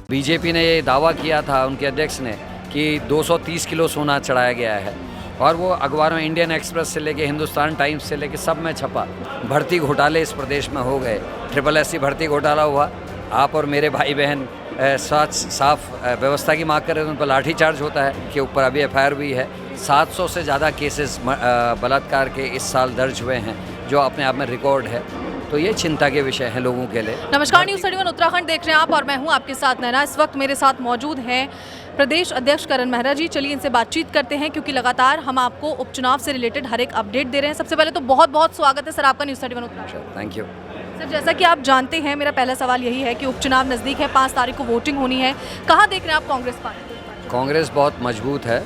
BJP ने ये दावा किया था उनके अध्यक्ष ने कि 230 किलो सोना चढ़ाया गया है और वो अखबारों में इंडियन एक्सप्रेस से लेके हिंदुस्तान टाइम्स से लेके सब में छपा। भर्ती घोटाले इस प्रदेश में हो गए, SSC भर्ती घोटाला हुआ। आप और मेरे भाई बहन साफ व्यवस्था की मांग कर रहे थे, उन पर लाठीचार्ज होता है के ऊपर अभी FIR भी है। 700 से ज़्यादा केसेस बलात्कार के इस साल दर्ज हुए हैं, जो अपने आप में रिकॉर्ड है। तो ये चिंता के विषय हैं लोगों के लिए। नमस्कार, न्यूज़ 31 उत्तराखंड देख रहे हैं आप और मैं हूं आपके साथ नैना। इस वक्त मेरे साथ मौजूद हैं प्रदेश अध्यक्ष करण मेहरा जी। चलिए इनसे बातचीत करते हैं, क्योंकि लगातार हम आपको उपचुनाव से रिलेटेड हर एक अपडेट दे रहे हैं। सबसे पहले तो बहुत बहुत स्वागत है सर आपका news 31 Uttarakhand. Thank you sir, जैसा कि आप जानते हैं, मेरा पहला सवाल यही है कि उपचुनाव नज़दीक है, 5 तारीख को वोटिंग होनी है। कहाँ देख रहे हैं आप कांग्रेस पार्टी? कांग्रेस बहुत मजबूत है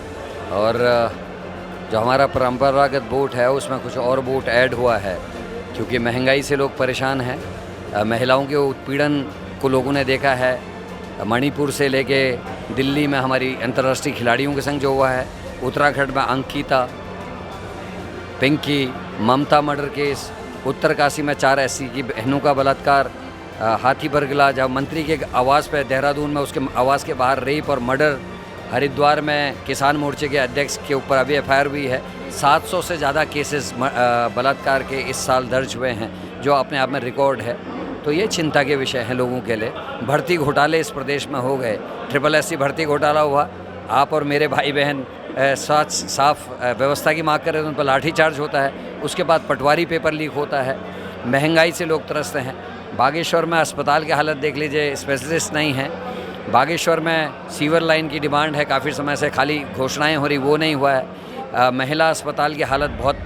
और जो हमारा परंपरागत वोट है उसमें कुछ और वोट ऐड हुआ है, क्योंकि महंगाई से लोग परेशान हैं। महिलाओं के उत्पीड़न को लोगों ने देखा है। मणिपुर से लेके दिल्ली में हमारी अंतर्राष्ट्रीय खिलाड़ियों के संग जो हुआ है, उत्तराखंड में अंकिता, पिंकी, ममता मर्डर केस, उत्तरकाशी में 4 SC की बहनों का बलात्कार, हाथी बरगला जब मंत्री के आवास पे, देहरादून में उसके आवास के बाहर रेप और मर्डर, हरिद्वार में किसान मोर्चे के अध्यक्ष के ऊपर अभी FIR भी है। 700 से ज़्यादा केसेस बलात्कार के इस साल दर्ज हुए हैं, जो अपने आप में रिकॉर्ड है। तो ये चिंता के विषय हैं लोगों के लिए। भर्ती घोटाले इस प्रदेश में हो गए, SSC भर्ती घोटाला हुआ। आप और मेरे भाई बहन साफ व्यवस्था की मांग कर रहे थे, उन पर लाठीचार्ज होता है। उसके बाद पटवारी पेपर लीक होता है। महंगाई से लोग त्रस्त हैं। बागेश्वर में अस्पताल की हालत देख लीजिए, स्पेशलिस्ट नहीं हैं। बागेश्वर में सीवर लाइन की डिमांड है, काफ़ी समय से खाली घोषणाएं हो रही, वो नहीं हुआ है। महिला अस्पताल की हालत बहुत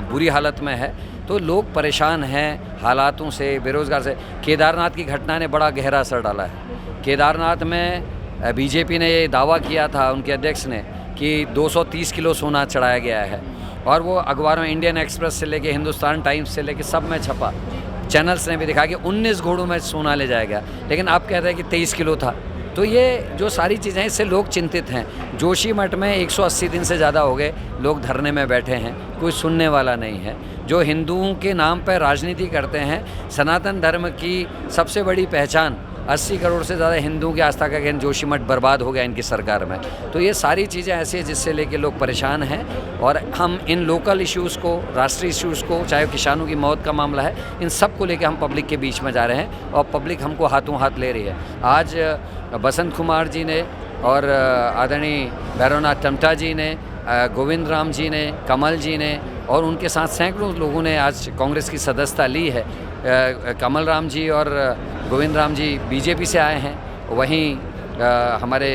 बुरी हालत में है। तो लोग परेशान हैं हालातों से, बेरोज़गार से। केदारनाथ की घटना ने बड़ा गहरा असर डाला है। केदारनाथ में बीजेपी ने ये दावा किया था उनके अध्यक्ष ने कि 230 किलो सोना चढ़ाया गया है और वो अखबारों में इंडियन एक्सप्रेस से लेके हिंदुस्तान टाइम्स से लेके सब में छपा। चैनल्स ने भी दिखा कि 19 घोड़ों में सोना ले जाया गया, लेकिन आप कहते हैं कि 23 किलो था। तो ये जो सारी चीज़ें, इससे लोग चिंतित हैं। जोशीमठ में 180 दिन से ज़्यादा हो गए लोग धरने में बैठे हैं, कोई सुनने वाला नहीं है। जो हिंदुओं के नाम पर राजनीति करते हैं, सनातन धर्म की सबसे बड़ी पहचान 80 करोड़ से ज़्यादा हिंदुओं की आस्था का केंद्र जोशीमठ बर्बाद हो गया इनकी सरकार में। तो ये सारी चीज़ें ऐसी हैं जिससे लेके लोग परेशान हैं और हम इन लोकल इश्यूज़ को, राष्ट्रीय इश्यूज़ को, चाहे किसानों की मौत का मामला है, इन सब को लेके हम पब्लिक के बीच में जा रहे हैं और पब्लिक हमको हाथों हाथ ले रही है। आज बसंत कुमार जी ने और आदरणीय भैरवनाथ टमटा जी ने, गोविंद राम जी ने, कमल जी ने और उनके साथ सैकड़ों लोगों ने आज कांग्रेस की सदस्यता ली है। कमल राम जी और गोविंद राम जी बीजेपी से आए हैं, वहीं हमारे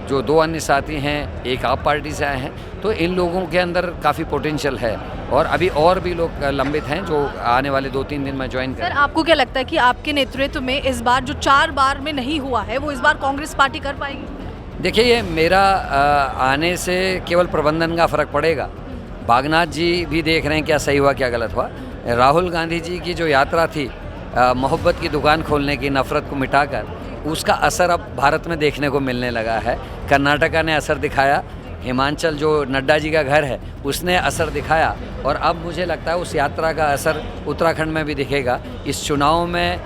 जो 2 अन्य साथी हैं एक आप पार्टी से आए हैं। तो इन लोगों के अंदर काफ़ी पोटेंशियल है और अभी और भी लोग लंबित हैं जो आने वाले 2-3 दिन में ज्वाइन करें। सर, आपको क्या लगता है कि आपके नेतृत्व में इस बार जो 4 बार में नहीं हुआ है, वो इस बार कांग्रेस पार्टी कर पाएगी? देखिए, ये मेरा आने से केवल प्रबंधन का फ़र्क पड़ेगा। बागनाथ जी भी देख रहे हैं क्या सही हुआ क्या गलत हुआ। राहुल गांधी जी की जो यात्रा थी मोहब्बत की दुकान खोलने की, नफ़रत को मिटाकर, उसका असर अब भारत में देखने को मिलने लगा है। कर्नाटका ने असर दिखाया, हिमाचल जो नड्डा जी का घर है उसने असर दिखाया और अब मुझे लगता है उस यात्रा का असर उत्तराखंड में भी दिखेगा। इस चुनाव में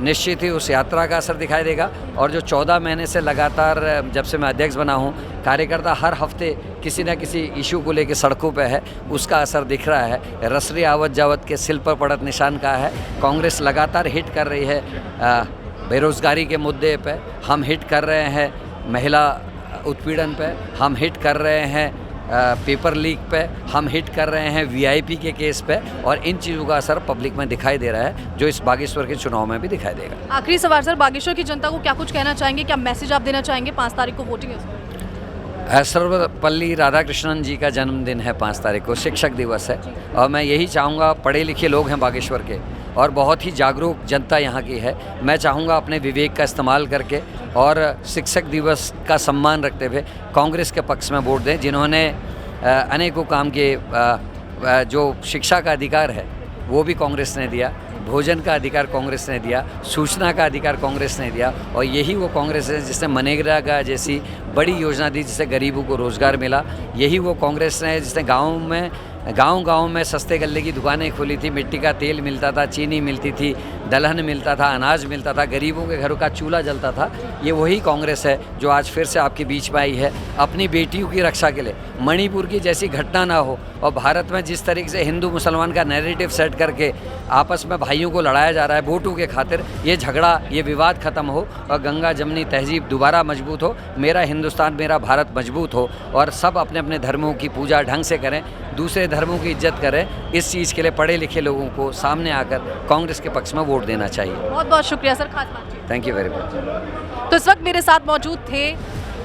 निश्चित ही उस यात्रा का असर दिखाई देगा और जो 14 महीने से लगातार जब से मैं अध्यक्ष बना हूँ, कार्यकर्ता हर हफ्ते किसी न किसी इशू को लेकर सड़कों पे है, उसका असर दिख रहा है। रसरी आवत जावत के सिल पर पड़त निशान का है। कांग्रेस लगातार हिट कर रही है बेरोज़गारी के मुद्दे पे, हम हिट कर रहे हैं महिला उत्पीड़न पे, हम हिट कर रहे हैं पेपर लीक पे, हम हिट कर रहे हैं VIP के केस पे और इन चीज़ों का असर पब्लिक में दिखाई दे रहा है, जो इस बागेश्वर के चुनाव में भी दिखाई देगा। आखिरी सवाल सर, बागेश्वर की जनता को क्या कुछ कहना चाहेंगे, क्या मैसेज आप देना चाहेंगे? 5 तारीख को वोटिंग है। सर्वपल्ली राधाकृष्णन जी का जन्मदिन है 5 तारीख को, शिक्षक दिवस है और मैं यही चाहूँगा, पढ़े लिखे लोग हैं बागेश्वर के और बहुत ही जागरूक जनता यहाँ की है। मैं चाहूँगा अपने विवेक का इस्तेमाल करके और शिक्षक दिवस का सम्मान रखते हुए कांग्रेस के पक्ष में वोट दें, जिन्होंने अनेकों काम किए। जो शिक्षा का अधिकार है वो भी कांग्रेस ने दिया, भोजन का अधिकार कांग्रेस ने दिया, सूचना का अधिकार कांग्रेस ने दिया और यही वो कांग्रेस है जिसने मनरेगा का जैसी बड़ी योजना दी, जिससे गरीबों को रोज़गार मिला। यही वो कांग्रेस है जिसने गाँव में गांव-गांव में सस्ते गल्ले की दुकानें खुली थी, मिट्टी का तेल मिलता था, चीनी मिलती थी, दलहन मिलता था, अनाज मिलता था, गरीबों के घरों का चूल्हा जलता था। ये वही कांग्रेस है जो आज फिर से आपके बीच में आई है अपनी बेटियों की रक्षा के लिए। मणिपुर की जैसी घटना ना हो और भारत में जिस तरीके से हिंदू मुसलमान का नैरेटिव सेट करके आपस में भाइयों को लड़ाया जा रहा है वोटों के खातिर, ये झगड़ा, ये विवाद ख़त्म हो और गंगा जमनी तहजीब दोबारा मजबूत हो, मेरा हिंदुस्तान, मेरा भारत मजबूत हो और सब अपने अपने धर्मों की पूजा ढंग से करें, दूसरे धर्मों की इज्जत करें। इस चीज़ के लिए पढ़े लिखे लोगों को सामने आकर कांग्रेस के पक्ष में वोट देना चाहिए। बहुत बहुत शुक्रिया सर, खास बातचीत। Thank you very much. तो इस वक्त मेरे साथ मौजूद थे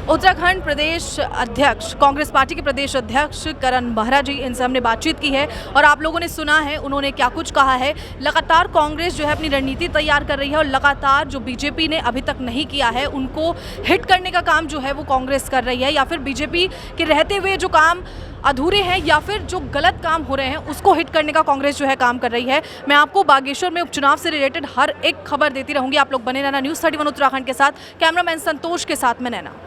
उत्तराखंड प्रदेश अध्यक्ष, कांग्रेस पार्टी के प्रदेश अध्यक्ष करण मेहरा जी। इनसे हमने बातचीत की है और आप लोगों ने सुना है उन्होंने क्या कुछ कहा है। लगातार कांग्रेस जो है अपनी रणनीति तैयार कर रही है और लगातार जो बीजेपी ने अभी तक नहीं किया है उनको हिट करने का काम जो है वो कांग्रेस कर रही है, या फिर बीजेपी के रहते हुए जो काम अधूरे हैं या फिर जो गलत काम हो रहे हैं उसको हिट करने का कांग्रेस जो है काम कर रही है। मैं आपको बागेश्वर में उपचुनाव से रिलेटेड हर एक खबर देती रहूंगी। आप लोग बने रहना न्यूज़ 31 उत्तराखंड के साथ। कैमरामैन संतोष के साथ मैं नैना।